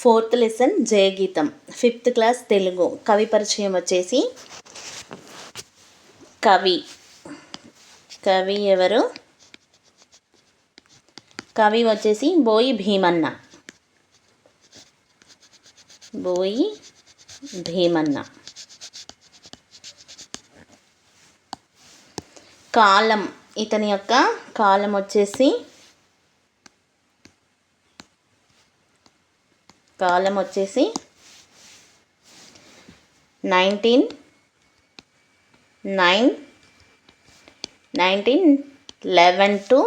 Fourth lesson జయగీతం, 5th class Telugu. కవి పరిచయం వచ్చేసి కవి ఎవరు? కవి వచ్చేసి బోయి భీమన్న. కాలం, ఇతని యొక్క కాలం వచ్చేసి 1911 to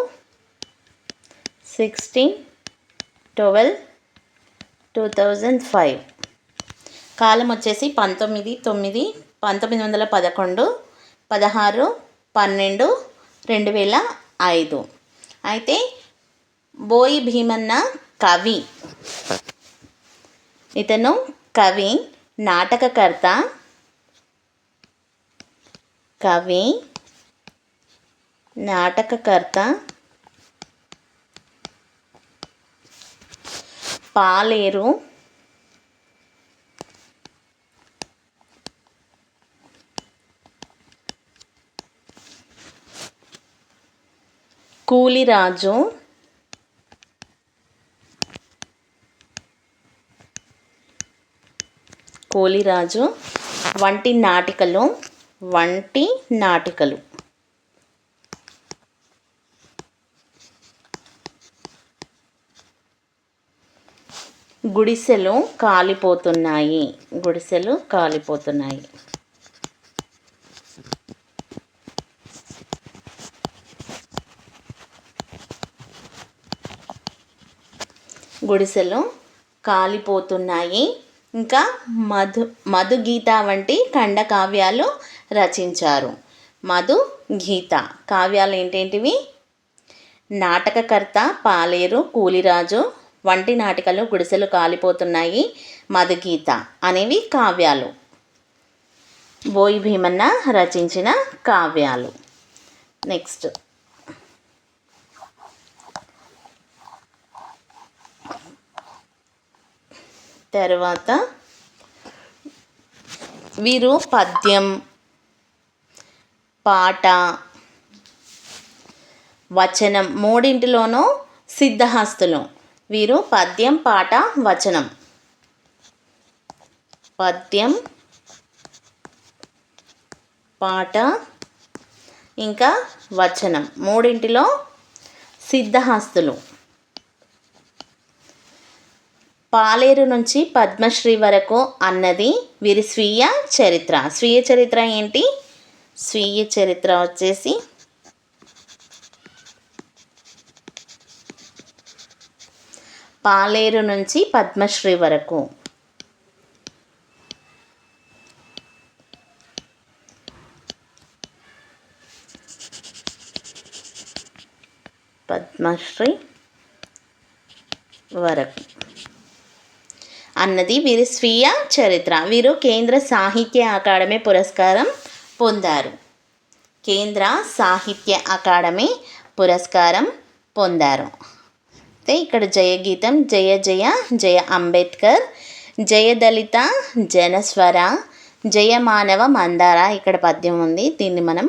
16/12/2005. కాలం వచ్చేసి 1911, 16/12/2005. అయితే బోయి భీమన్న కవి. ఇతను కవి, నాటకకర్త, పాలేరు, కూలిరాజు, వంటి నాటికలు. గుడిసెలు కాలిపోతున్నాయి. ఇంకా మధుగీత వంటి ఖండకావ్యాలు రచించారు. మధుగీత కావ్యాలు ఏంటేంటివి? నాటకకర్త పాలేరు, కూలిరాజు, వంటి నాటికలు, గుడిసెలు కాలిపోతున్నాయి, మధుగీత అనేవి కావ్యాలు. బోయి భీమన్న రచించిన కావ్యాలు. నెక్స్ట్ తర్వాత వీరు పద్యం, పాట, వచనం మూడింటిలోనూ సిద్ధహస్తులు. వీరు పద్యం, పాట, వచనం. పద్యం, పాట ఇంకా వచనం మూడింటిలో సిద్ధహస్తులు. పాలేరు నుంచి పద్మశ్రీ వరకు అన్నది వీరి స్వీయ చరిత్ర ఏంటి? స్వీయ చరిత్ర వచ్చేసి పాలేరు నుంచి పద్మశ్రీ వరకు. అన్నది వీరి స్వీయ చరిత్ర. వీరు కేంద్ర సాహిత్య అకాడమీ పురస్కారం పొందారు. అయితే ఇక్కడ జయగీతం, జయ జయ జయ అంబేద్కర్, జయదళిత జనస్వర, జయ మానవ మందార. ఇక్కడ పద్యం ఉంది, దీన్ని మనం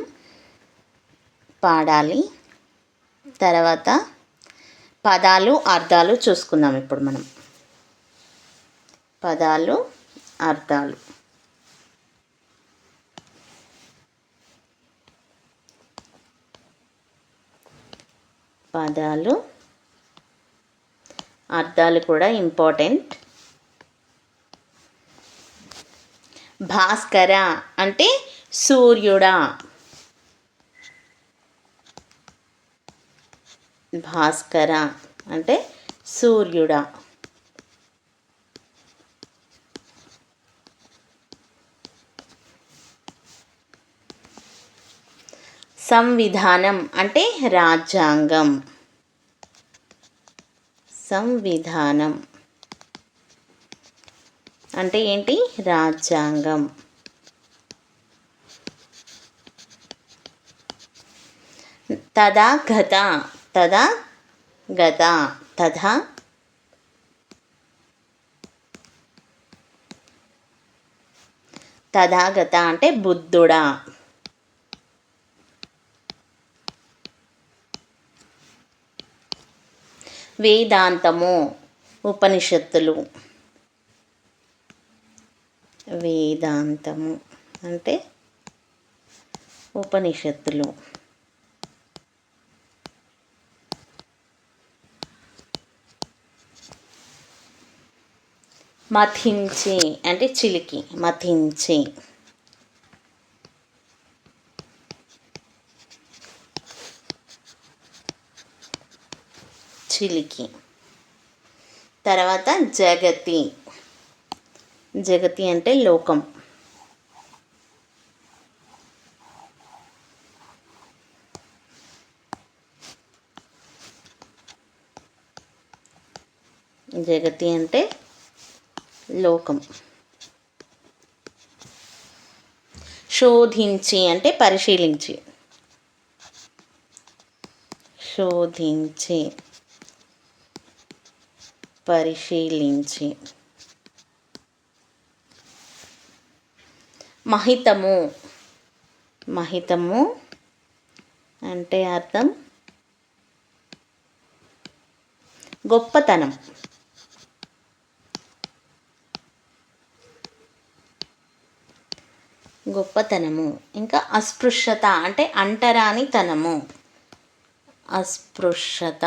పాడాలి. తర్వాత పదాలు, అర్థాలు చూసుకుందాం ఇప్పుడు మనం. పదాలు, అర్థాలు. అర్థాలు కూడా ఇంపార్టెంట్. భాస్కర అంటే సూర్యుడా. సంవిధానం అంటే రాజ్యాంగం. అంటే ఏంటి? రాజ్యాంగం. తథాగత తథాగత అంటే బుద్ధుడా. వేదాంతము ఉపనిషత్తులు. వేదాంతము అంటే ఉపనిషత్తులు. మథించి అంటే చిలికి, మథించి. చిలికి. తర్వాత జగతి. జగతి అంటే లోకం. జగతి అంటే లోకం. శోధించి అంటే పరిశీలించి. శోధించి, పరిశీలించి. మహితము. మహితము అంటే అర్థం గొప్పతనం. గొప్పతనము. ఇంకా అస్పృశ్యత అంటే అంటరానితనము. అస్పృశ్యత.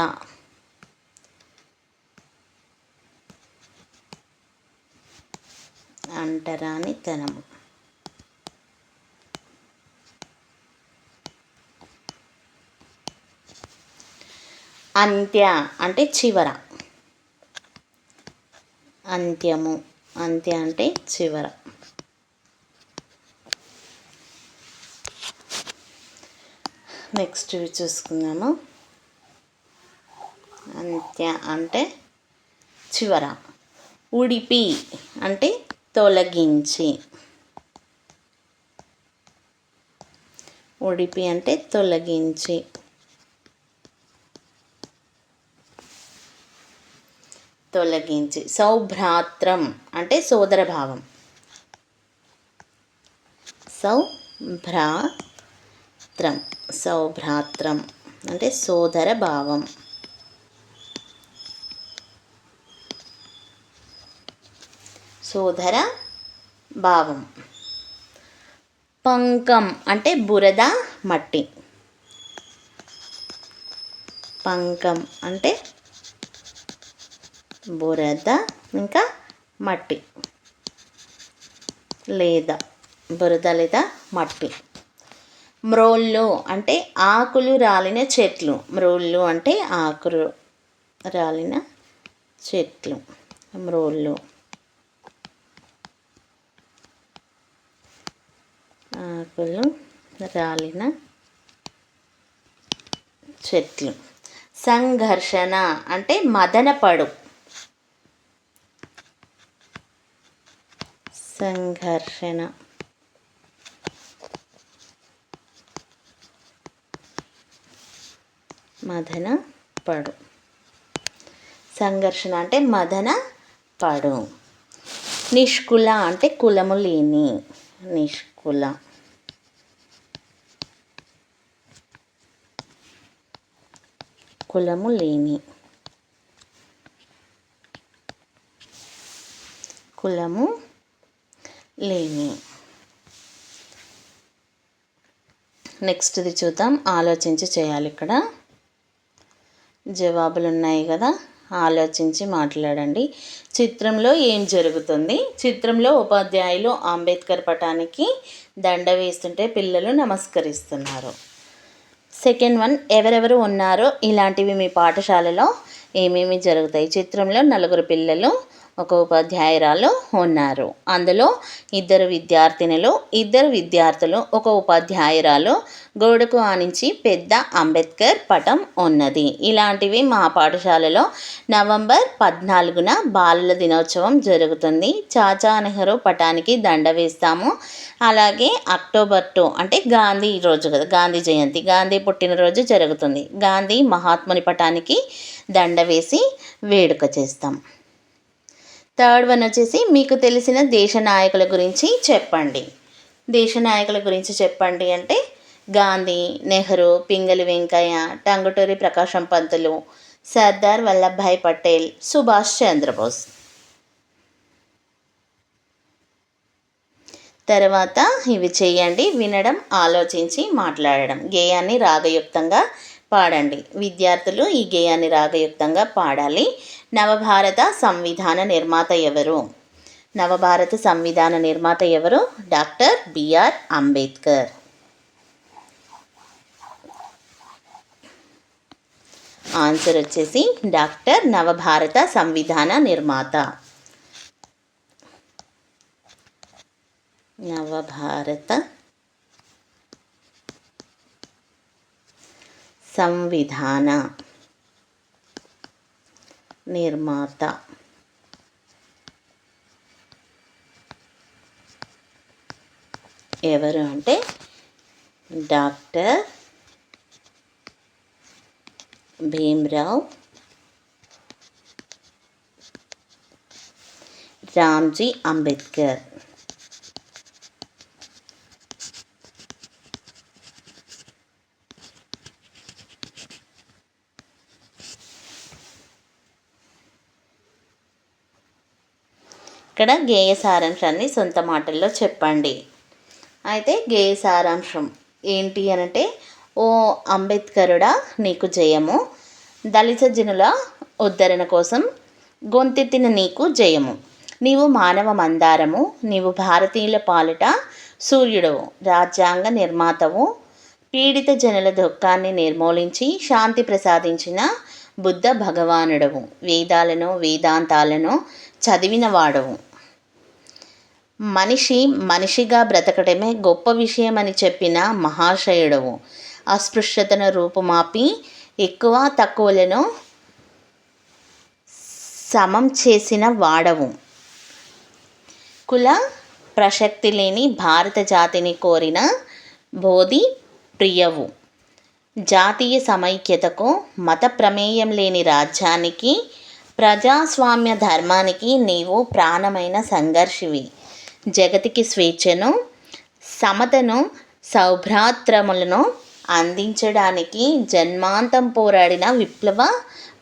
అంటరానితనము. అంత్య అంటే చివర. అంత్యము. అంత్య అంటే చివర. నెక్స్ట్ చూసుకుందాము. అంత్య అంటే చివర. ఉడిపి అంటే తొలగించి. ఉడిపి అంటే తొలగించి. తొలగించి. సౌభ్రాత్రం అంటే సోదరభావం. సౌభ్రాత్రం. సౌభ్రాత్రం అంటే సోదర భావం. సోదర భావం. పంకం అంటే బురద, మట్టి. పంకం అంటే బురద ఇంకా మట్టి లేదా బురద లేదా మట్టి. మ్రోళ్ళు అంటే ఆకులు రాలిన చెట్లు. మ్రోళ్ళు అంటే ఆకులు రాలిన చెట్లు. మ్రోళ్ళు. ఆకులు రాలిన చెట్లు. సంఘర్షణ అంటే మదనపడు. సంఘర్షణ. మదన పడు. సంఘర్షణ అంటే మదన పడు. నిష్కుల అంటే కులము లేని. నిష్కుల. కులము లేని. కులము లేని. నెక్స్ట్ది చూద్దాం. ఆలోచించి చేయాలి. ఇక్కడ జవాబులు ఉన్నాయి కదా, ఆలోచించి మాట్లాడండి. చిత్రంలో ఏం జరుగుతుంది? చిత్రంలో ఉపాధ్యాయులు అంబేద్కర్ పటానికి దండ వేస్తుంటే పిల్లలు నమస్కరిస్తున్నారు. సెకండ్ వన్, ఎవరెవరు ఉన్నారో ఇలాంటివి మీ పాఠశాలలో ఏమేమి జరుగుతాయి? చిత్రంలో 4 పిల్లలు, ఒక ఉపాధ్యాయురాలు ఉన్నారు. అందులో 2 విద్యార్థినులు, 2 విద్యార్థులు, ఒక ఉపాధ్యాయురాలు. గోడకు ఆనించి పెద్ద అంబేద్కర్ పటం ఉన్నది. ఇలాంటివి మా పాఠశాలలో నవంబర్ 14న బాలల దినోత్సవం జరుగుతుంది. చాచా నెహ్రూ పటానికి దండ వేస్తాము. అలాగే అక్టోబర్ 2 అంటే గాంధీ రోజు కదా, గాంధీ జయంతి, గాంధీ పుట్టినరోజు జరుగుతుంది. గాంధీ మహాత్ముని పటానికి దండ వేసి వేడుక చేస్తాం. థర్డ్ వన్ వచ్చేసి మీకు తెలిసిన దేశ నాయకుల గురించి చెప్పండి. దేశ నాయకుల గురించి చెప్పండి అంటే గాంధీ, నెహ్రూ, పింగళి వెంకయ్య, టంగుటూరి ప్రకాశం పంతులు, సర్దార్ వల్లభాయ్ పటేల్, సుభాష్ చంద్రబోస్. తర్వాత ఇవి చేయండి: వినడం, ఆలోచించి మాట్లాడడం. గేయాన్ని రాగయుక్తంగా పాడండి. విద్యార్థులు ఈ గేయాన్ని రాగయుక్తంగా పాడాలి. నవభారత సంవిధాన నిర్మాత ఎవరు? నవభారత సంవిధాన నిర్మాత ఎవరు? డాక్టర్ బిఆర్ అంబేద్కర్. ఆన్సర్ వచ్చేసి డాక్టర్ నవభారత సంవిధాన నిర్మాత. నవభారత సంవిధాన నిర్మాత ఎవరు అంటే డాక్టర్ భీమ్రావ్ రామ్జీ అంబేద్కర్. ఇక్కడ గేయ సారాంశాన్ని సొంత మాటల్లో చెప్పండి. అయితే గేయ సారాంశం ఏంటి అనంటే: ఓ అంబేద్కరుడా నీకు జయము, దళిత జనుల ఉద్ధరణ కోసం గొంతెత్తిన నీకు జయము. నీవు మానవ మందారము, నీవు భారతీయుల పాలిట సూర్యుడవు, రాజ్యాంగ నిర్మాతవు, పీడిత జనుల దుఃఖాన్ని నిర్మూలించి శాంతి ప్రసాదించిన బుద్ధ భగవానుడవు, వేదాలను వేదాంతాలను చదివిన వాడవు, మనిషి మనిషిగా బ్రతకడమే గొప్ప విషయమని చెప్పిన మహాశయుడవు, అస్పృశ్యతను రూపుమాపి ఎక్కువ తక్కువలను సమం చేసిన వాడవు, కుల ప్రసక్తి లేని భారత జాతిని కోరిన బోధి ప్రియవు, జాతీయ సమైక్యతకు, మత ప్రమేయం లేని రాజ్యానికి, ప్రజాస్వామ్య ధర్మానికి నీవు ప్రాణమైన సంఘర్షివి, జగతికి స్వేచ్ఛను, సమతను, సౌభ్రాత్రములను అందించడానికి జన్మాంతం పోరాడిన విప్లవ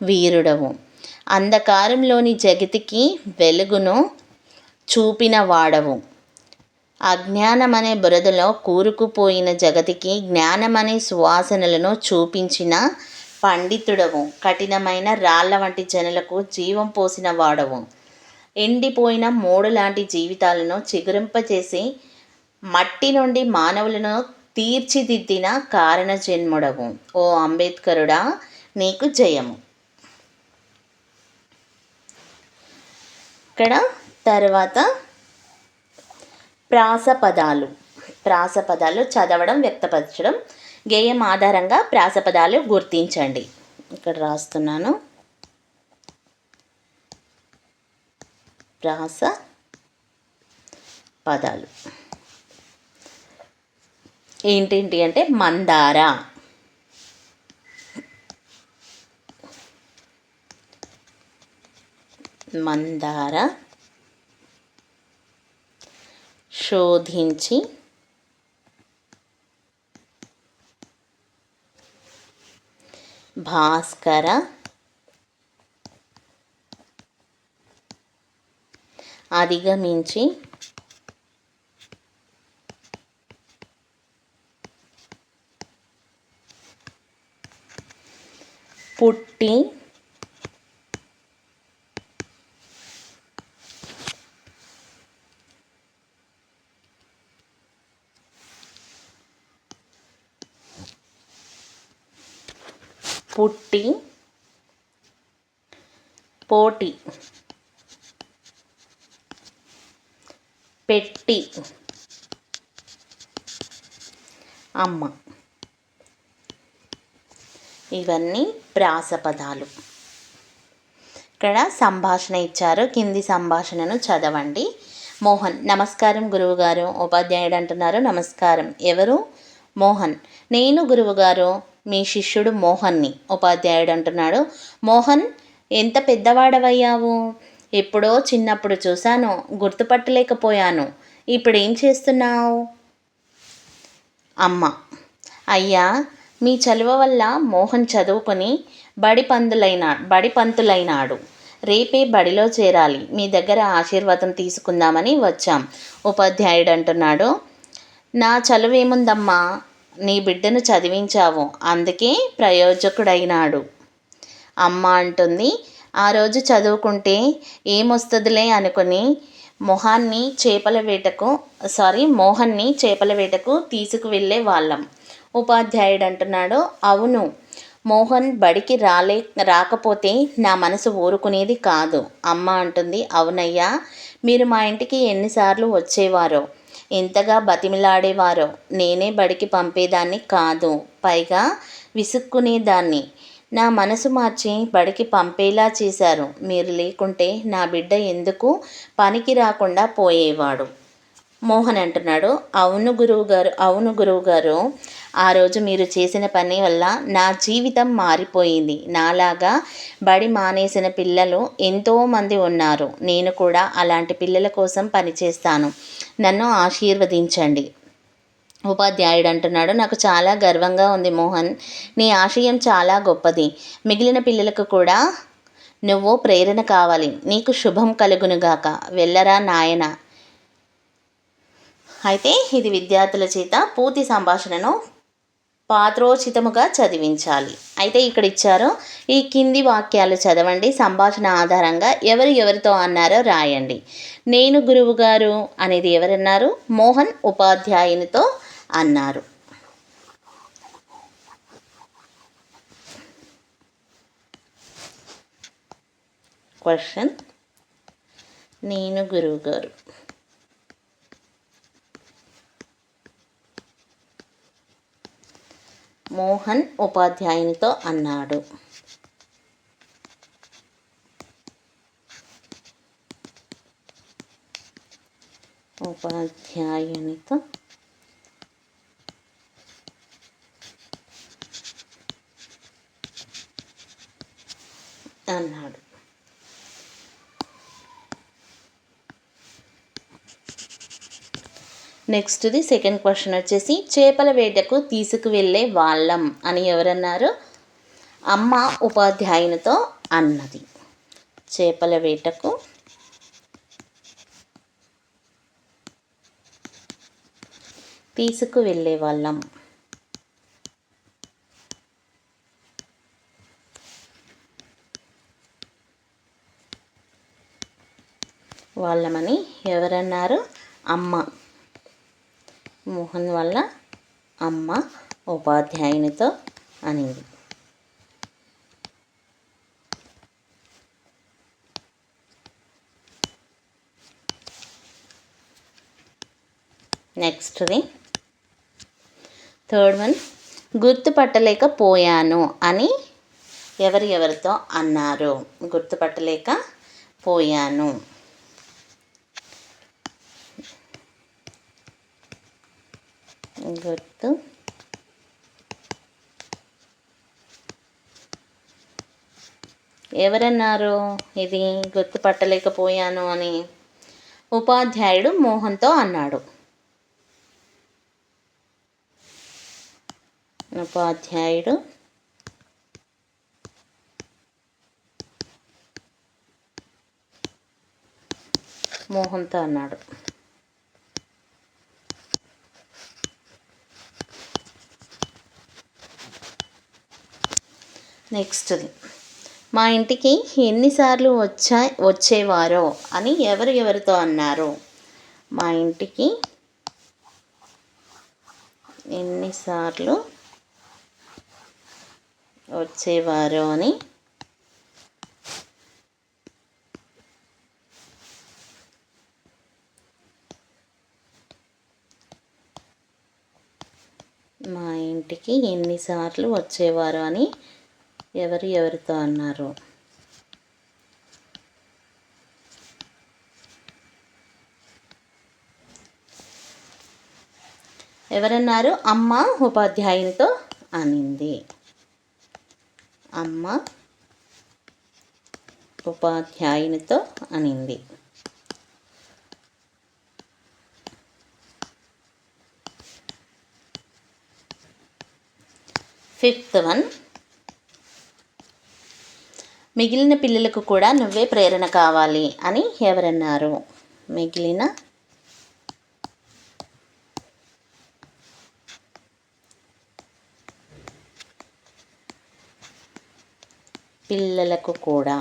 వీరుడవు, అంధకారంలోని జగతికి వెలుగును చూపిన వాడవు, అజ్ఞానమనే బురదలో కూరుకుపోయిన జగతికి జ్ఞానమనే సువాసనలను చూపించిన పండితుడవు, కఠినమైన రాళ్ల వంటి జనులకు జీవం పోసిన వాడవు, ఎండిపోయిన మోడు లాంటి జీవితాలను చిగురింపచేసి మట్టి నుండి మానవులను తీర్చిదిద్దిన కారణ జన్ముడవు. ఓ అంబేద్కరుడా నీకు జయము. ఇక్కడ తర్వాత ప్రాసపదాలు. ప్రాసపదాలు చదవడం, వ్యక్తపరచడం. గేయం ఆధారంగా ప్రాసపదాలు గుర్తించండి. ఇక్కడ రాస్తున్నాను. ప్రాస పదాలు ఏంటేంటి అంటే: మందార, మందార, శోధించి, భాస్కర, అధిగమించి, పుట్టి, పుట్టి, పోటీ, పెట్టి, అమ్మ. ఇవన్నీ ప్రాసపదాలు. ఇక్కడ సంభాషణ ఇచ్చారు. కింది సంభాషణను చదవండి. మోహన్: నమస్కారం గురువుగారు. ఉపాధ్యాయుడు అంటున్నారు: నమస్కారం. ఎవరు? మోహన్: నేను గురువుగారు, మీ శిష్యుడు మోహన్ని. ఉపాధ్యాయుడు అంటున్నాడు: మోహన్, ఎంత పెద్దవాడవయ్యావు. ఎప్పుడో చిన్నప్పుడు చూశాను, గుర్తుపట్టలేకపోయాను. ఇప్పుడేం చేస్తున్నావు? అమ్మ: అయ్యా, మీ చలువ వల్ల మోహన్ చదువుకొని బడిపంతులైనాడు. రేపే బడిలో చేరాలి. మీ దగ్గర ఆశీర్వాదం తీసుకుందామని వచ్చాం. ఉపాధ్యాయుడు అంటున్నాడు: నా చలువేముందమ్మా, నీ బిడ్డను చదివించావు, అందుకే ప్రయోజకుడైనాడు. అమ్మ అంటుంది: ఆ రోజు చదువుకుంటే ఏమొస్తుందిలే అనుకుని మోహన్ని చేపల వేటకు తీసుకువెళ్ళే వాళ్ళం. ఉపాధ్యాయుడు అంటున్నాడు: అవును, మోహన్ బడికి రాకపోతే నా మనసు ఊరుకునేది కాదు. అమ్మ అంటుంది: అవునయ్యా, మీరు మా ఇంటికి ఎన్నిసార్లు వచ్చేవారో, ఎంతగా బతిమిలాడేవారో. నేనే బడికి పంపేదాన్ని కాదు, పైగా విసుక్కునేదాన్ని. నా మనసు మార్చి బడికి పంపేలా చేశారు. మీరు లేకుంటే నా బిడ్డ ఎందుకు పనికి రాకుండా పోయేవాడు. మోహన్ అంటున్నాడు: అవును గురువుగారు, ఆ రోజు మీరు చేసిన పని వల్ల నా జీవితం మారిపోయింది. నాలాగా బడి మానేసిన పిల్లలు ఎంతోమంది ఉన్నారు. నేను కూడా అలాంటి పిల్లల కోసం పనిచేస్తాను. నన్ను ఆశీర్వదించండి. ఉపాధ్యాయుడు అంటున్నాడు: నాకు చాలా గర్వంగా ఉంది మోహన్. నీ ఆశయం చాలా గొప్పది. మిగిలిన పిల్లలకు కూడా నువ్వు ప్రేరణ కావాలి. నీకు శుభం కలుగునుగాక. వెళ్ళరా నాయన. అయితే ఇది విద్యార్థుల చేత పూర్తి సంభాషణను పాత్రోచితముగా చదివించాలి. అయితే ఇక్కడ ఇచ్చారు, ఈ కింది వాక్యాలు చదవండి. సంభాషణ ఆధారంగా ఎవరితో అన్నారో రాయండి. నేను గురువుగారు అనేది ఎవరన్నారు? మోహన్ ఉపాధ్యాయునితో అన్నారు. క్వశ్చన్: నేను గురువుగారు. మోహన్ ఉపాధ్యాయునితో అన్నాడు. ఉపాధ్యాయునితో అన్నాడు. నెక్స్ట్ది సెకండ్ క్వశ్చన్ వచ్చేసి, చేపల వేటకు తీసుకువెళ్ళే వాళ్ళం అని ఎవరన్నారు? అమ్మ ఉపాధ్యాయునితో అన్నది. చేపల వేటకు తీసుకువెళ్ళే వాళ్ళం. వాళ్ళమని ఎవరన్నారు? అమ్మ. మోహన్ వాళ్ళ అమ్మ ఉపాధ్యాయునితో అనేది. నెక్స్ట్ది థర్డ్ వన్, గుర్తుపట్టలేకపోయాను అని ఎవరితో అన్నారు? గుర్తుపట్టలేకపోయాను. ఎవరన్నారు ఇది గుర్తుపట్టలేకపోయాను అని? ఉపాధ్యాయుడు మోహన్తో అన్నాడు. ఉపాధ్యాయుడు మోహన్తో అన్నాడు. నెక్స్ట్ది, మా ఇంటికి ఎన్నిసార్లు వచ్చేవారో అని ఎవరితో అన్నారు? మా ఇంటికి ఎన్నిసార్లు వచ్చేవారో అని మా ఇంటికి ఎన్నిసార్లు వచ్చేవారు అని ఎవరితో అన్నారు? ఎవరన్నారు? అమ్మ ఉపాధ్యాయునితో అనింది. అమ్మ ఉపాధ్యాయునితో అనింది. ఫిఫ్త్ వన్, మిగిలిన పిల్లలకు కూడా నువ్వే ప్రేరణ కావాలి అని ఎవరన్నారు? మిగిలిన పిల్లలకు కూడా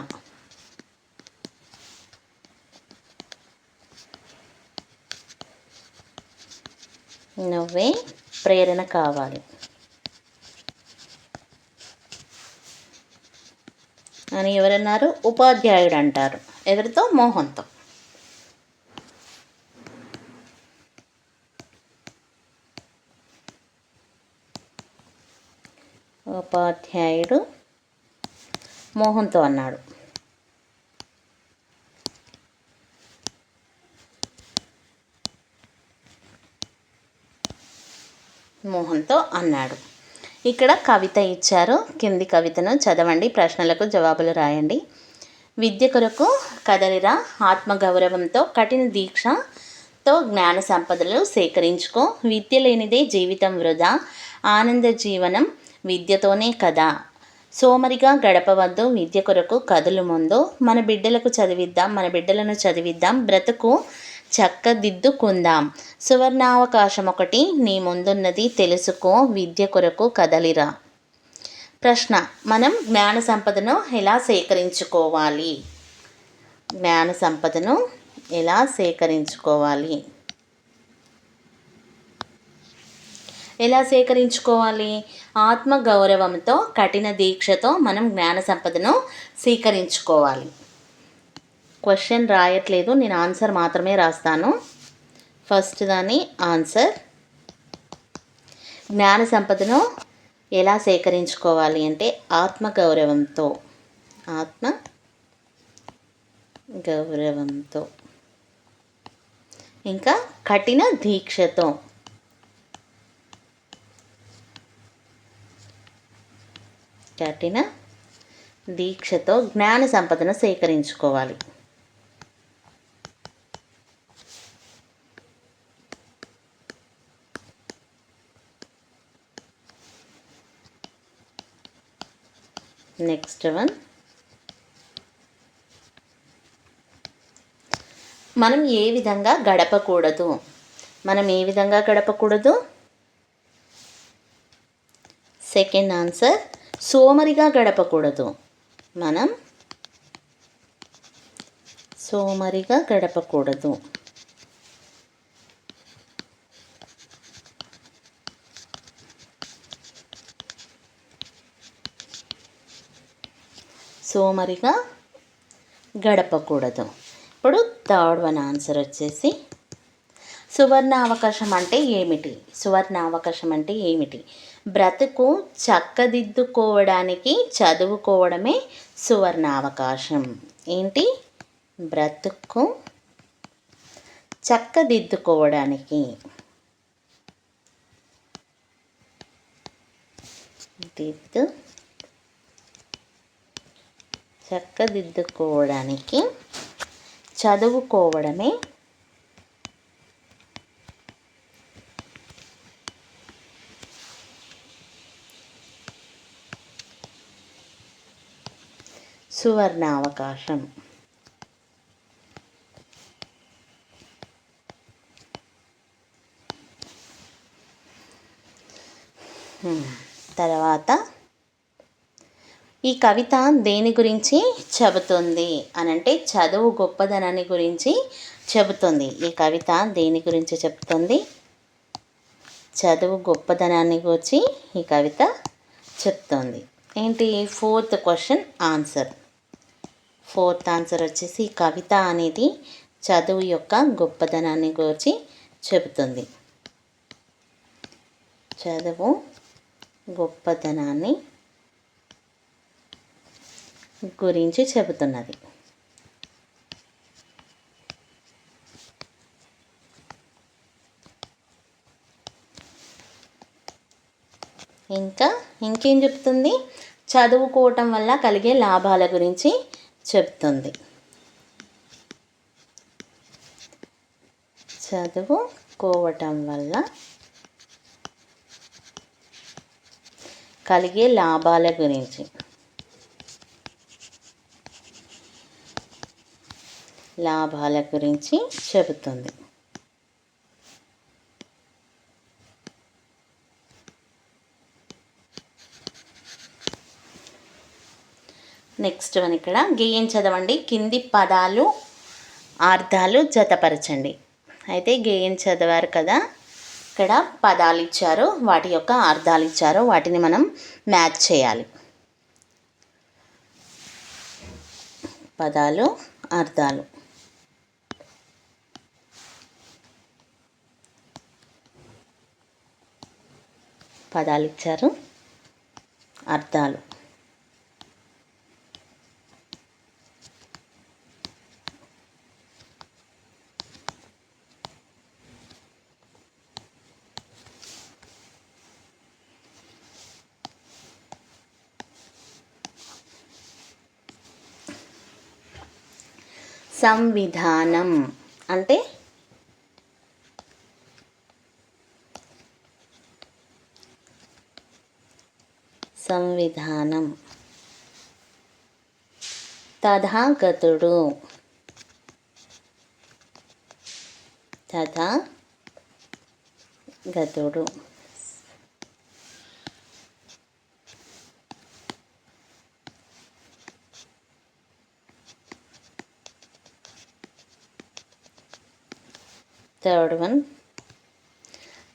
నువ్వే ప్రేరణ కావాలి అని ఎవరన్నారు? ఉపాధ్యాయుడు అంటారు. ఎవరితో? మోహన్తో. ఉపాధ్యాయుడు మోహన్తో అన్నాడు. మోహన్తో అన్నాడు. ఇక్కడ కవిత ఇచ్చారు. కింది కవితను చదవండి, ప్రశ్నలకు జవాబులు రాయండి. విద్య కొరకు కదలిరా, ఆత్మగౌరవంతో కఠిన దీక్షతో జ్ఞాన సంపదలు సేకరించుకో, విద్య లేనిదే జీవితం వృధా, ఆనంద జీవనం విద్యతోనే కదా, సోమరిగా గడపవద్దు, విద్య కొరకు కదులు ముందు, మన బిడ్డలను చదివిద్దాం, బ్రతుకు చక్కదిద్దుకుందాం, సువర్ణావకాశం ఒకటి నీ ముందున్నది తెలుసుకో, విద్య కొరకు కదలిరా. ప్రశ్న: మనం జ్ఞాన సంపదను ఎలా సేకరించుకోవాలి? జ్ఞాన సంపదను ఎలా సేకరించుకోవాలి? ఎలా సేకరించుకోవాలి? ఆత్మగౌరవంతో కఠిన దీక్షతో మనం జ్ఞాన సంపదను స్వీకరించుకోవాలి. క్వశ్చన్ రాయట్లేదు, నేను ఆన్సర్ మాత్రమే రాస్తాను. ఫస్ట్ దాని ఆన్సర్, జ్ఞాన సంపదను ఎలా సేకరించుకోవాలి అంటే ఆత్మగౌరవంతో ఇంకా కఠిన దీక్షతో జ్ఞాన సంపదను సేకరించుకోవాలి. నెక్స్ట్ వన్, మనం ఏ విధంగా గడపకూడదు? Second answer, సోమరిగా గడపకూడదు. మనం సోమరిగా గడపకూడదు. ఇప్పుడు థర్డ్ వన్ ఆన్సర్ వచ్చేసి, సువర్ణావకాశం అంటే ఏమిటి? బ్రతుకు చక్కదిద్దుకోవడానికి చదువుకోవడమే సువర్ణావకాశం. ఏంటి? బ్రతుకు చక్కదిద్దుకోవడానికి చదువుకోవడమే సువర్ణావకాశం. తర్వాత ఈ కవిత దేని గురించి చెబుతుంది అనంటే చదువు గొప్పదనాన్ని గురించి చెబుతుంది. ఈ కవిత దేని గురించి చెప్తుంది? చదువు గొప్పదనాన్ని గురించి ఈ కవిత చెప్తుంది. ఏంటి? Fourth question answer. Fourth answer వచ్చేసి, ఈ కవిత అనేది చదువు యొక్క గొప్పదనాన్ని గురించి చెబుతుంది. చదువు గొప్పదనాన్ని గురించి చెబుతున్నది. ఇంకేం చెప్తుంది? చదువుకోవటం వల్ల కలిగే లాభాల గురించి చెప్తుంది. చదువుకోవటం వల్ల కలిగే లాభాల గురించి. లాభాల గురించి చెబుతుంది. నెక్స్ట్ వన్ ఇక్కడ గేయం చదవండి, కింది పదాలు అర్థాలు జతపరచండి. అయితే గేయం చదివారు కదా, ఇక్కడ పదాలు ఇచ్చారు, వాటి యొక్క అర్థాలు ఇచ్చారు, వాటిని మనం మ్యాచ్ చేయాలి. పదాలు అర్థాలు. పదాలు ఇచ్చారు, అర్థాలు. సంవిధానం అంటే సంవిధానం. తథాగతుడు, తథాగతుడు. థర్డ్ వన్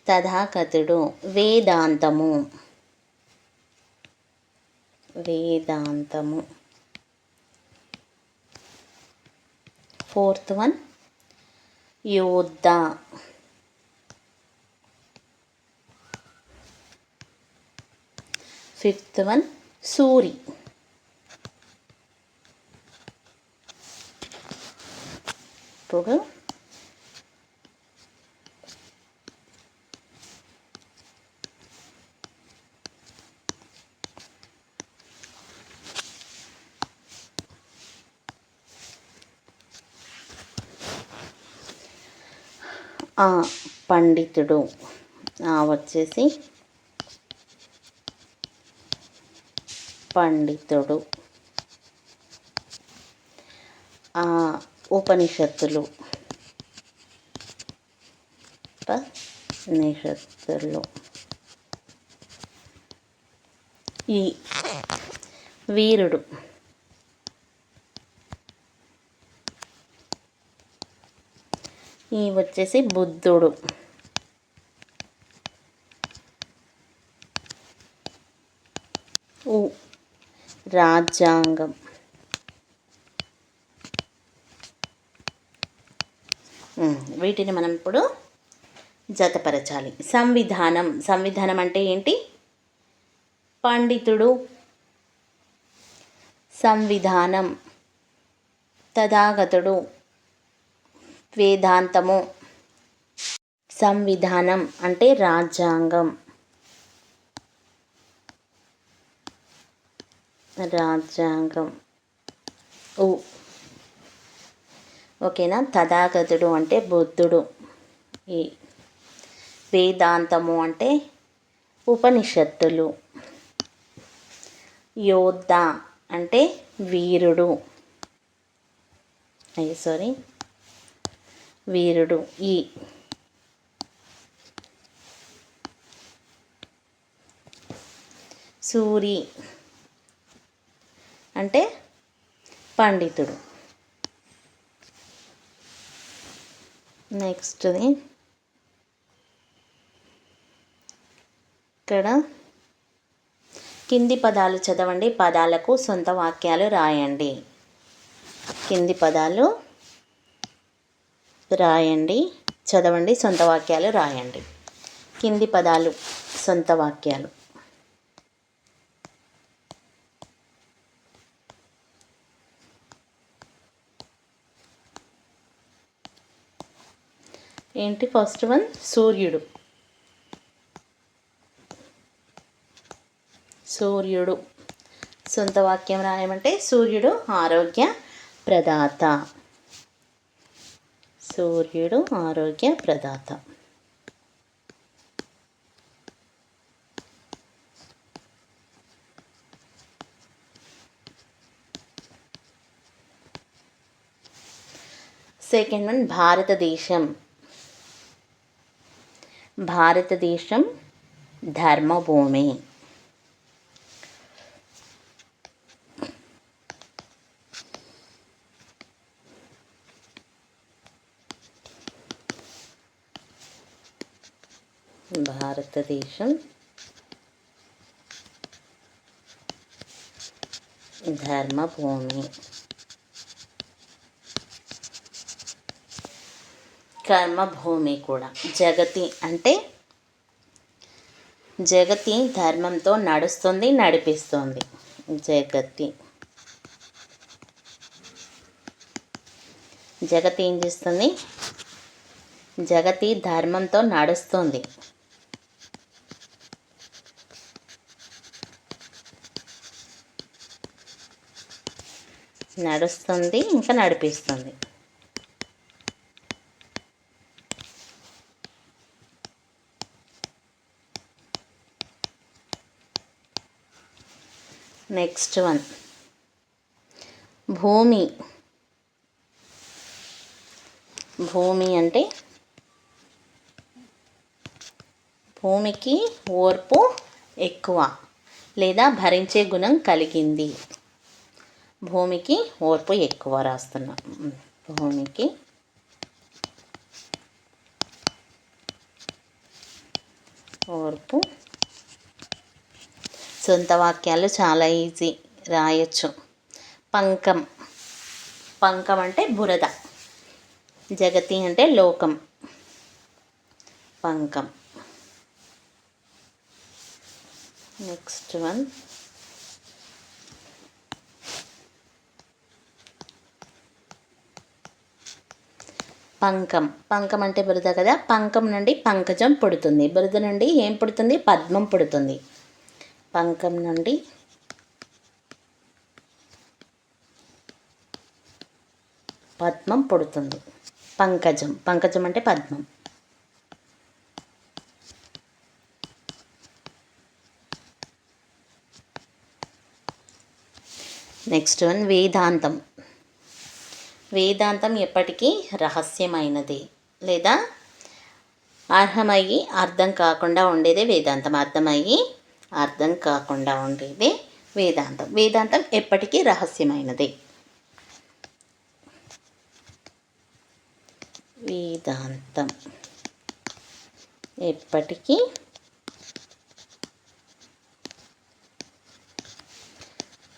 తథాగతుడు, వేదాంతము. వేదాంతము. ఫోర్త్ వన్ యోద్ధ. ఫిఫ్త్ వన్ సూరి. ఇప్పుడు పండితుడు వచ్చేసి పండితుడు. ఉపనిషత్తులు, ఉపనిషత్తులు. ఈ వీరుడు. ఈ వచ్చేసి బుద్ధుడు. రాజ్యాంగం. వీటిని మనం ఇప్పుడు జతపరచాలి. సంవిధానం. సంవిధానం అంటే ఏంటి? పండితుడు. సంవిధానం. తథాగతుడు. వేదాంతము. సంవిధానం అంటే రాజ్యాంగం. రాజ్యాంగం. ఓకేనా? తథాగతుడు అంటే బుద్ధుడు. ఈ వేదాంతము అంటే ఉపనిషత్తులు. యోద్ధ అంటే వీరుడు. వీరుడు. ఈ సూరి అంటే పండితుడు. నెక్స్ట్ది ఇక్కడ కింది పదాలు చదవండి, పదాలకు సొంత వాక్యాలు రాయండి. కింది పదాలు రాయండి, చదవండి, సొంత వాక్యాలు రాయండి. కింది పదాలు సొంత వాక్యాలు. ఏంటి? ఫస్ట్ వన్ సూర్యుడు. సూర్యుడు సొంత వాక్యం రాయమంటే సూర్యుడు ఆరోగ్య ప్రదాత. సూర్యుడు ఆరోగ్య ప్రదాత. సెకండ్ వన్ భారతదేశం. భారతదేశం ధర్మభూమి. భారతదేశం ధర్మభూమి. కర్మభూమి కూడా. జగతి అంటే జగతి ధర్మంతో నడుస్తుంది, నడిపిస్తుంది. జగతి జగతి ఏం చేస్తుంది? జగతి ధర్మంతో నడుస్తుంది. నడుస్తుంది ఇంకా నడిపిస్తుంది. నెక్స్ట్ వన్ భూమి. భూమి అంటే భూమికి ఓర్పు ఎక్కువ లేదా భరించే గుణం కలిగింది. భూమికి ఓర్పు ఎక్కువ రాస్తున్నాం. భూమికి ఓర్పు. సొంత వాక్యాలు చాలా ఈజీ రాయొచ్చు. పంకం. పంకం అంటే బురద. జగతి అంటే లోకం. పంకం. Next one పంకం. పంకం అంటే బురద కదా. పంకం నుండి పంకజం పుడుతుంది. బురద నుండి ఏం పుడుతుంది? పద్మం పుడుతుంది. పంకం నుండి పద్మం పుడుతుంది. పంకజం. పంకజం అంటే పద్మం. నెక్స్ట్ వన్ వేదాంతం. వేదాంతం ఎప్పటికీ రహస్యమైనది లేదా అర్హమయ్యి అర్థం కాకుండా ఉండేదే వేదాంతం. అర్థమయ్యి అర్థం కాకుండా ఉండేదే వేదాంతం. వేదాంతం ఎప్పటికీ రహస్యమైనది. వేదాంతం ఎప్పటికీ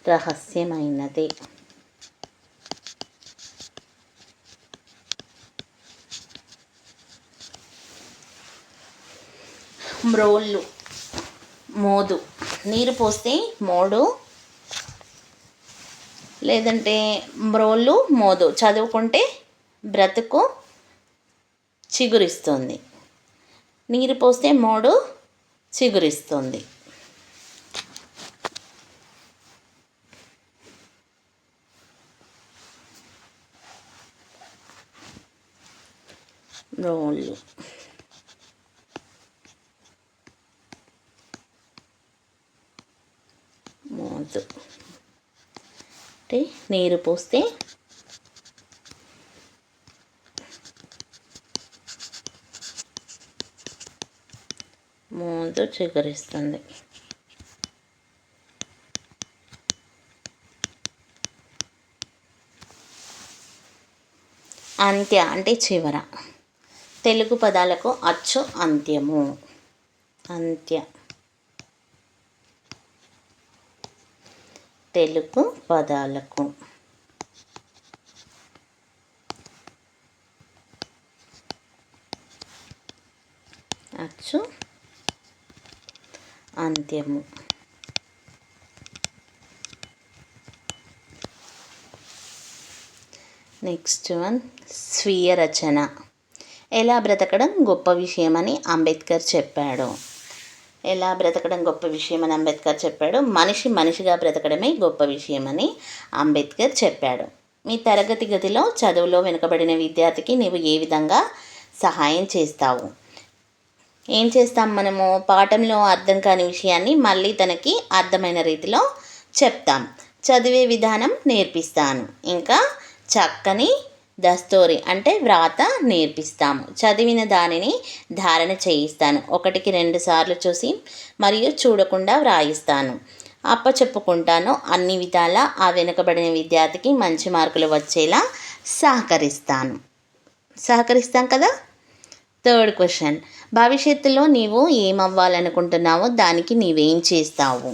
రహస్యమైనది. మ్రోళ్ళు. మోదు. నీరు పోస్తే మోడు లేదంటే మ్రోళ్ళు మోదు. చదువుకుంటే బ్రతుకు చిగురిస్తుంది. నీరు పోస్తే మోడు చిగురిస్తుంది. మ్రోళ్ళు. మోదు అంటే నీరు పోస్తే మోదు చిగురిస్తుంది. అంత్య అంటే చివర. తెలుగు పదాలకు అచ్చు అంత్యము. అంత్య. తెలుగు పదాలకు అచ్చు అంత్యము. నెక్స్ట్ వన్ స్వీయ రచన. ఎలా బ్రతకడం గొప్ప విషయమని అంబేద్కర్ చెప్పాడు. ఎలా బ్రతకడం గొప్ప విషయమని అంబేద్కర్ చెప్పాడు. మనిషి మనిషిగా బ్రతకడమే గొప్ప విషయమని అంబేద్కర్ చెప్పాడు. మీ తరగతి గదిలో చదువులో వెనుకబడిన విద్యార్థికి నీవు ఏ విధంగా సహాయం చేస్తావు? ఏం చేస్తాం మనము? పాఠంలో అర్థం కాని విషయాన్ని మళ్ళీ తనకి అర్థమైన రీతిలో చెప్తాం. చదివే విధానం నేర్పిస్తాను. ఇంకా చక్కని దస్తూరి అంటే వ్రాత నేర్పిస్తాము. చదివిన దానిని ధారణ చేయిస్తాను. 1కి 2 సార్లు చూసి మరియు చూడకుండా వ్రాయిస్తాను. అప్పచెప్పుకుంటాను. అన్ని విధాలా ఆ వెనుకబడిన విద్యార్థికి మంచి మార్కులు వచ్చేలా సహకరిస్తాం కదా. 3rd క్వశ్చన్, భవిష్యత్తులో నీవు ఏమవ్వాలనుకుంటున్నావో దానికి నీవేం చేస్తావు?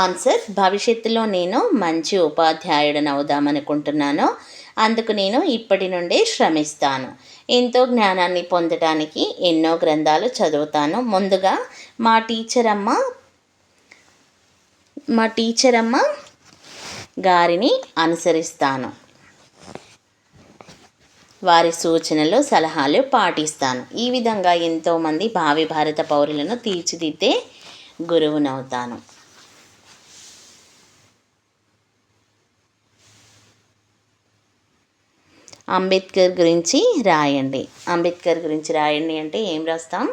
ఆన్సర్, భవిష్యత్తులో నేను మంచి ఉపాధ్యాయుడిని అవుదామనుకుంటున్నాను. అందుకు నేను ఇప్పటి నుండే శ్రమిస్తాను. ఎంతో జ్ఞానాన్ని పొందడానికి ఎన్నో గ్రంథాలు చదువుతాను. ముందుగా మా టీచర్ అమ్మ గారిని అనుసరిస్తాను. వారి సూచనలు సలహాలు పాటిస్తాను. ఈ విధంగా ఎంతోమంది భావి భారత పౌరులను తీర్చిదిద్దే గురువునవుతాను. అంబేద్కర్ గురించి రాయండి. అంబేద్కర్ గురించి రాయండి అంటే ఏం రాస్తాం?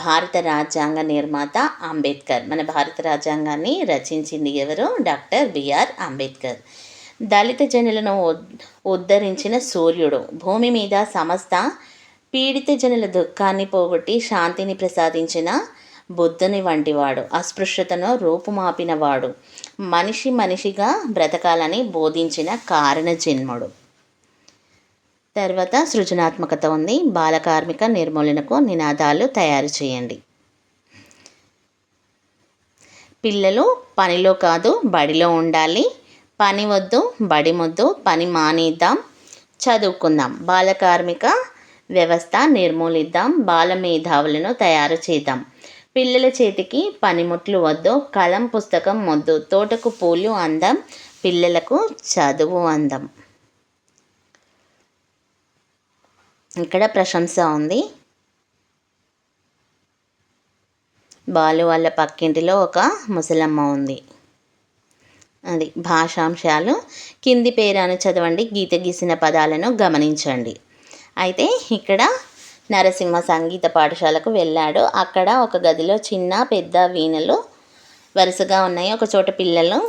భారత రాజ్యాంగ నిర్మాత అంబేద్కర్. మన భారత రాజ్యాంగాన్ని రచించింది ఎవరు? డాక్టర్ బిఆర్ అంబేద్కర్. దళిత జనులను ఉద్ధరించిన సూర్యుడు. భూమి మీద సమస్త పీడిత జనుల దుఃఖాన్ని పోగొట్టి శాంతిని ప్రసాదించిన బుద్ధుని వంటివాడు. అస్పృశ్యతను రూపుమాపినవాడు. మనిషిగా బ్రతకాలని బోధించిన కారణ జన్ముడు. తర్వాత సృజనాత్మకత ఉంది. బాలకార్మిక నిర్మూలనకు నినాదాలు తయారు చేయండి. పిల్లలు పనిలో కాదు బడిలో ఉండాలి. పని వద్దు బడి ముద్దు, పని మానేద్దాం, చదువుకుందాం. బాలకార్మిక వ్యవస్థ నిర్మూలిద్దాం. బాల మేధావులను తయారు చేద్దాం. పిల్లల చేతికి పనిముట్లు వద్దు, కలం పుస్తకం వద్దు. తోటకు పూలు అందం, పిల్లలకు చదువు అందం. ఇక్కడ ప్రశంస ఉంది. బాలు వాళ్ళ పక్కింటిలో ఒక ముసలమ్మ ఉంది. అది భాషాంశాలు. కింది పేరాను చదవండి. గీత గీసిన పదాలను గమనించండి. అయితే ఇక్కడ నరసింహ సంగీత పాఠశాలకు వెళ్ళాడు. అక్కడ ఒక గదిలో చిన్న పెద్ద వీణలు వరుసగా ఉన్నాయి. ఒక చోట పిల్లలు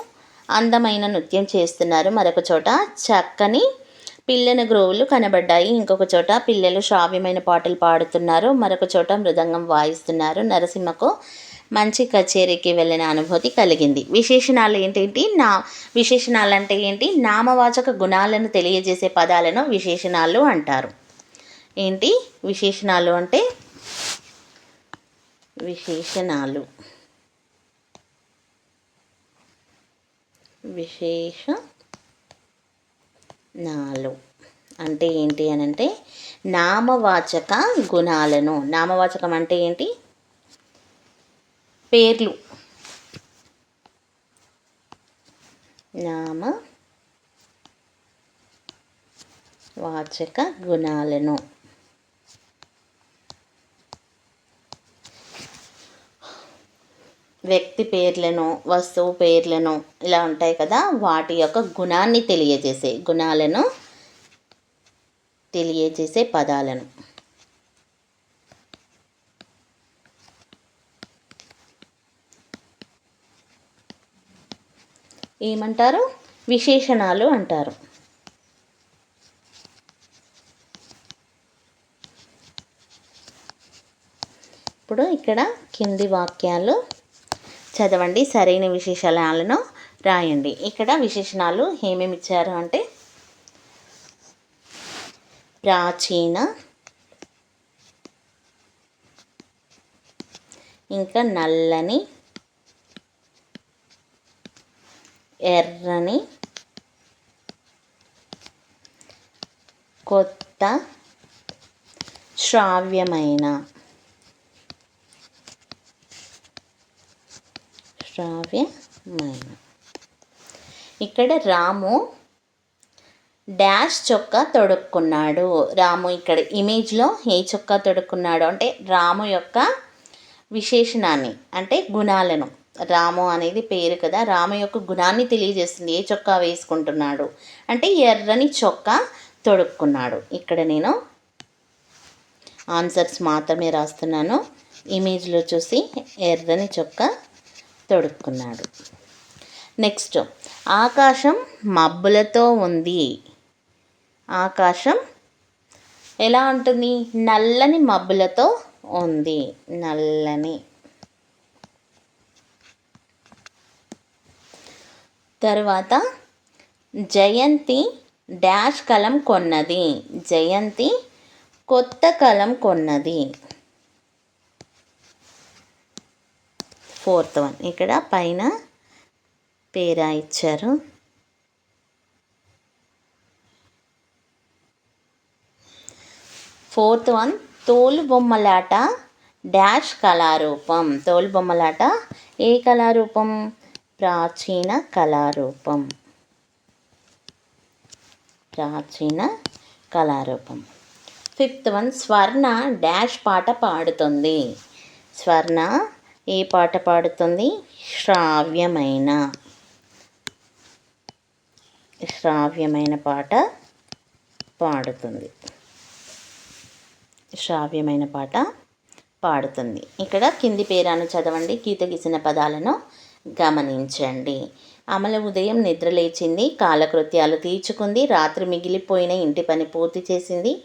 అందమైన నృత్యం చేస్తున్నారు. మరొక చోట చక్కని పిల్లన గ్రోవులు కనబడ్డాయి. ఇంకొక చోట పిల్లలు శ్రావ్యమైన పాటలు పాడుతున్నారు. మరొక చోట మృదంగం వాయిస్తున్నారు. నరసింహకు మంచి కచేరీకి వెళ్ళిన అనుభూతి కలిగింది. విశేషణాలు విశేషణాలు అంటే ఏంటి? నామవాచక గుణాలను తెలియజేసే పదాలను విశేషణాలు అంటారు. ఏంటి విశేషణాలు అంటే? విశేషణాలు అంటే ఏంటి అని అంటే నామవాచక గుణాలను. నామవాచకం అంటే ఏంటి? పేర్లు. నామవాచక గుణాలను వ్యక్తి పేర్లను, వస్తువు పేర్లను ఇలా ఉంటాయి కదా, వాటి యొక్క గుణాలను తెలియజేసే పదాలను. ఏమంటారు? విశేషణాలు అంటారు. ఇప్పుడు ఇక్కడ కింది వాక్యాలు చదవండి. సరైన విశేషణాలను రాయండి. ఇక్కడ విశేషణాలు ఏమేమి ఇచ్చారు అంటే ప్రాచీన, ఇంకా నల్లని, ఎర్రని, కొత్త, శ్రావ్యమైన. ఇక్కడ రాము డాష్ చొక్కా తొడుక్కున్నాడు. రాము ఇక్కడ ఇమేజ్లో ఏ చొక్కా తొడుక్కున్నాడు అంటే రాము యొక్క విశేషణాన్ని అంటే గుణాలను. రాము అనేది పేరు కదా, రాము యొక్క గుణాన్ని తెలియజేస్తుంది. ఏ చొక్కా వేసుకుంటున్నాడు అంటే ఎర్రని చొక్కా తొడుక్కున్నాడు. ఇక్కడ నేను ఆన్సర్స్ మాత్రమే రాస్తున్నాను. ఇమేజ్లో చూసి ఎర్రని చొక్కా తొడుక్కున్నాడు. నెక్స్ట్, ఆకాశం మబ్బులతో ఉంది. ఆకాశం ఎలా ఉంటుంది? నల్లని మబ్బులతో ఉంది. నల్లని. తర్వాత జయంతి డాష్ కలం కొన్నది. జయంతి కొత్త కలం కొన్నది. Fourth one. ఇక్కడ పైన పేరా ఇచ్చారు. Fourth one. తోలుబొమ్మలాట డాష్ కళారూపం. తోలుబొమ్మలాట ఏ కళారూపం? ప్రాచీన కళారూపం. ప్రాచీన కళారూపం. Fifth one. స్వర్ణ డాష్ పాట పాడుతుంది. స్వర్ణ ఏ పాట పాడుతుంది? శ్రావ్యమైన. శ్రావ్యమైన పాట పాడుతుంది. శ్రావ్యమైన పాట పాడుతుంది. ఇక్కడ కింది పేరాను చదవండి. గీత గీసిన పదాలను గమనించండి. అమల ఉదయం నిద్ర లేచింది. కాలకృత్యాలు తీర్చుకుంది. రాత్రి మిగిలిపోయిన ఇంటి పని పూర్తి చేసింది.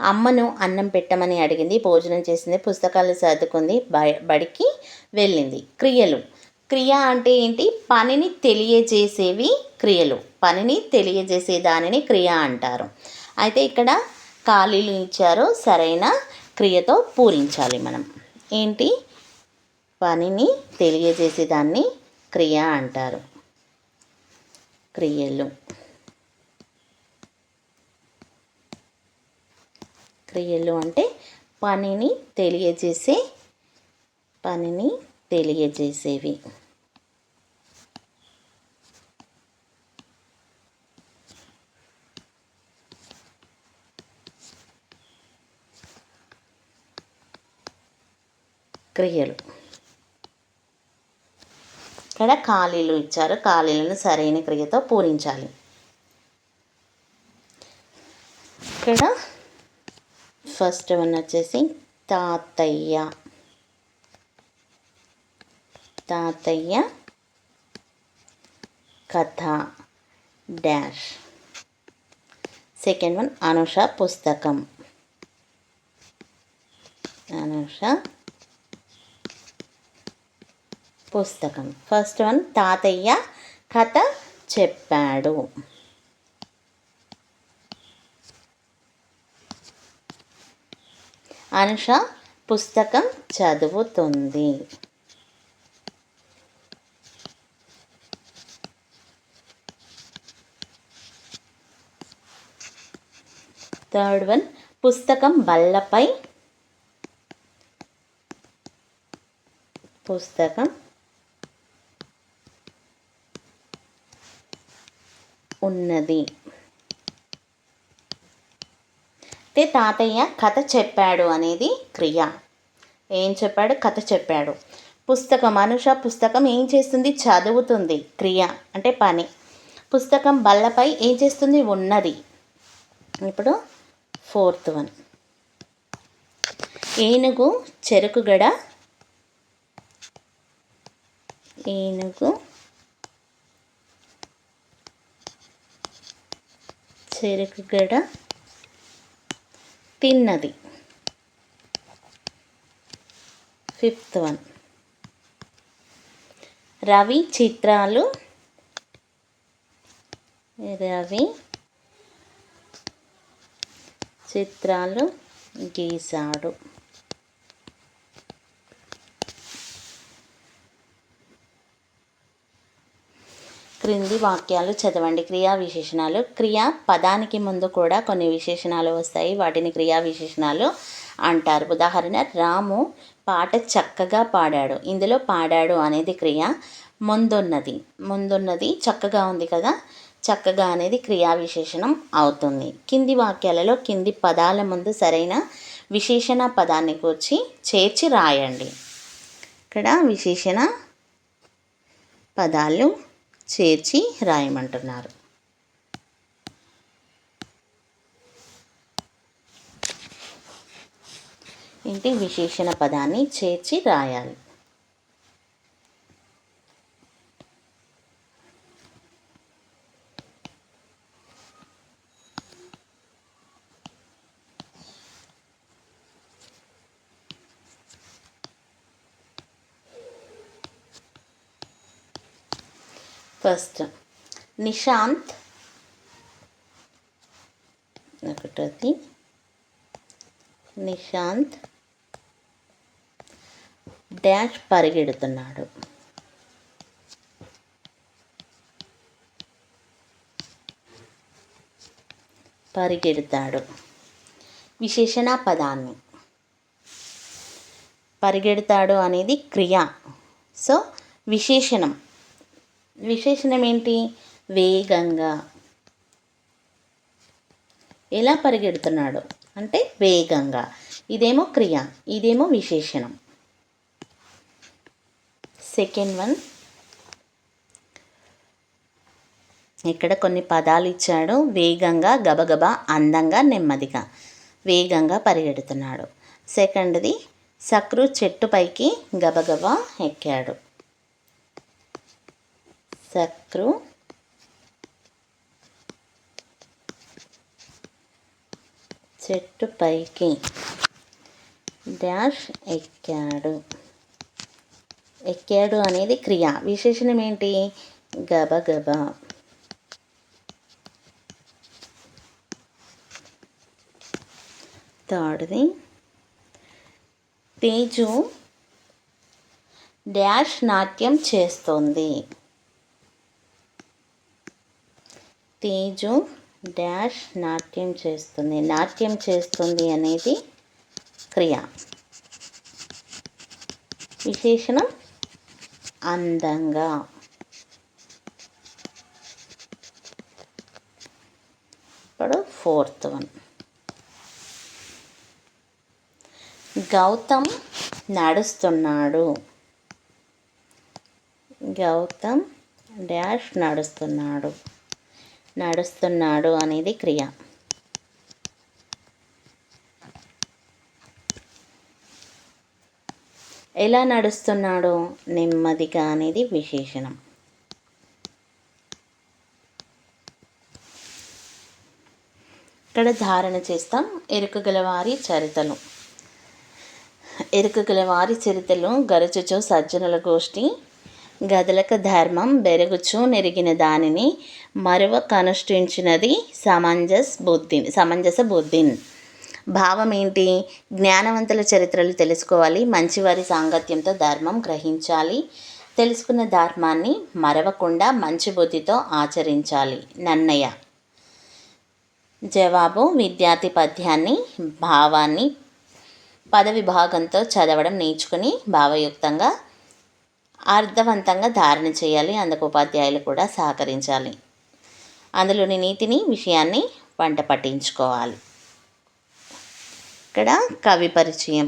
అమ్మను అన్నం పెట్టమని అడిగింది. భోజనం చేసింది. పుస్తకాలు సర్దుకుంది. బడికి వెళ్ళింది. క్రియలు. క్రియ అంటే ఏంటి? పనిని తెలియజేసేవి క్రియలు. పనిని తెలియజేసే దానిని క్రియ అంటారు. అయితే ఇక్కడ ఖాళీలు ఇచ్చారు. సరైన క్రియతో పూరించాలి మనం. ఏంటి? పనిని తెలియజేసే దాన్ని క్రియ అంటారు. క్రియలు. క్రియలు అంటే పనిని తెలియజేసేవి. క్రియలు. ఇక్కడ ఖాళీలు ఇచ్చారు. ఖాళీలను సరైన క్రియతో పూరించాలి. ఇక్కడ ఫస్ట్ వన్ వచ్చేసి తాతయ్య. తాతయ్య కథ డాష్. సెకండ్ వన్ అనుష పుస్తకం. అనుష పుస్తకం. ఫస్ట్ వన్ తాతయ్య కథ చెప్పాడు. అనుష పుస్తకం చదువుతుంది. థర్డ్ వన్ పుస్తకం బల్లపై. పుస్తకం ఉన్నది. అయితే తాతయ్య కథ చెప్పాడు అనేది క్రియ. ఏం చెప్పాడు? కథ చెప్పాడు. పుస్తకం అనుష పుస్తకం ఏం చేస్తుంది? చదువుతుంది. క్రియ అంటే పని. పుస్తకం బల్లపై ఏం చేస్తుంది? ఉన్నది. ఇప్పుడు ఫోర్త్ వన్ ఏనుగు చెరుకుగడ. ఏనుగు చెరుకుగడ తిన్నది. ఫిఫ్త్ వన్ రవి చిత్రాలు. రవి చిత్రాలు గీశాడు. క్రింది వాక్యాలు చదవండి. క్రియా విశేషణాలు. క్రియ పదానికి ముందు కూడా కొన్ని విశేషణాలు వస్తాయి. వాటిని క్రియా విశేషణాలు అంటారు. ఉదాహరణ రాము పాట చక్కగా పాడాడు. ఇందులో పాడాడు అనేది క్రియ. ముందున్నది చక్కగా ఉంది కదా, చక్కగా అనేది క్రియా విశేషణం అవుతుంది. కింది వాక్యాలలో కింది పదాల ముందు సరైన విశేషణ పదాన్ని కూర్చి చేర్చి రాయండి. ఇక్కడ విశేషణ పదాలు చేర్చి రాయమంటున్నారు. ఏంటి? విశేషణ పదాన్ని చేర్చి రాయాలి. ఫస్ట్ నిశాంత్, ఒకటోది నిశాంత్ డాష్ పరిగెడుతున్నాడు. పరిగెడతాడు. విశేషణ పదాన్ని. పరిగెడతాడు అనేది క్రియ. సో విశేషణం. విశేషణం ఏంటి? వేగంగా. ఎలా పరిగెడుతున్నాడు అంటే వేగంగా. ఇదేమో క్రియ, ఇదేమో విశేషణం. సెకండ్ వన్, ఇక్కడ కొన్ని పదాలు ఇచ్చాడు. వేగంగా, గబగబా, అందంగా, నెమ్మదిగా. వేగంగా పరిగెడుతున్నాడు. సెకండ్ది, సక్రు చెట్టుపైకి గబగబా ఎక్కాడు. సక్రు చెట్టుపైకి డాష్ ఎక్కాడు. ఎక్కాడు అనేది క్రియ. విశేషణం ఏంటి? గబగబా. థర్డ్ది, తేజు డాష్ నాట్యం చేస్తోంది. తేజు డాష్ నాట్యం చేస్తుంది. నాట్యం చేస్తుంది అనేది క్రియ. విశేషణం అందంగా. ఇప్పుడు ఫోర్త్ వన్, గౌతమ్ నడుస్తున్నాడు. గౌతమ్ డాష్ నడుస్తున్నాడు. నడుస్తున్నాడు అనేది క్రియ. ఎలా నడుస్తున్నాడు? నెమ్మదిగా అనేది విశేషణం. ఇక్కడ ధారణ చేస్తాం. ఎరుకగలవారి చరితలు. ఎరుకగలవారి చరితలు గరచుచు సజ్జనుల గోష్ఠి గదలక ధర్మం బెరుగుచు నెరిగిన దానిని మరువ కనుష్ఠించినది సమంజస బుద్ధిన్. భావం ఏంటి? జ్ఞానవంతుల చరిత్రలు తెలుసుకోవాలి. మంచివారి సాంగత్యంతో ధర్మం గ్రహించాలి. తెలుసుకున్న ధర్మాన్ని మరవకుండా మంచి బుద్ధితో ఆచరించాలి. నన్నయ్య. జవాబు, విద్యార్థి పద్యాన్ని, భావాన్ని పద విభాగంతో చదవడం నేర్చుకుని భావయుక్తంగా అర్థవంతంగా ధారణ చేయాలి. అందుకు ఉపాధ్యాయులు కూడా సహకరించాలి. అందులోని నీతిని, విషయాన్ని వంట పట్టించుకోవాలి. ఇక్కడ కవి పరిచయం.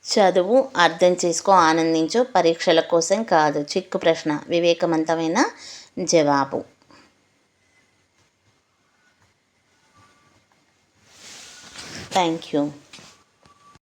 చదువు, అర్థం చేసుకో, ఆనందించు. పరీక్షల కోసం కాదు. చిక్కు ప్రశ్న, వివేకవంతమైన జవాబు. Thank you.